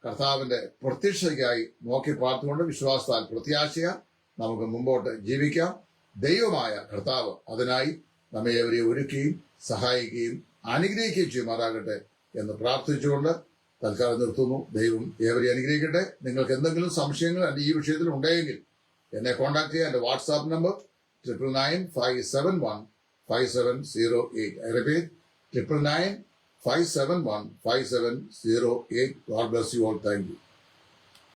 കർത്താവിന്റെ പ്രത്യക്ഷതയ്ക്കായി നോക്കി പാർത്തുകൊണ്ട് വിശ്വാസത്താൽ പ്രത്യാശയാൽ നമുക്ക് മുമ്പോട്ട് ജീവിക്കാം. ദൈവമായ കർത്താവ് അതിനായി നമ്മെ ഏവരെയും ഒരുക്കുകയും സഹായിക്കുകയും അനുഗ്രഹിക്കുകയും ചെയ്യുമാറാകട്ടെ എന്ന് പ്രാർത്ഥിച്ചുകൊണ്ട് തൽക്കാലം നിർത്തുന്നു. ദൈവം ഏവരെയും അനുഗ്രഹിക്കട്ടെ. നിങ്ങൾക്ക് എന്തെങ്കിലും സംശയങ്ങൾ ഈ വിഷയത്തിൽ ഉണ്ടെങ്കിൽ എന്നെ കോൺടാക്ട് ചെയ്യുക. എന്റെ WhatsApp number 9995715708. I repeat, 9995715708. God bless you all. Thank you.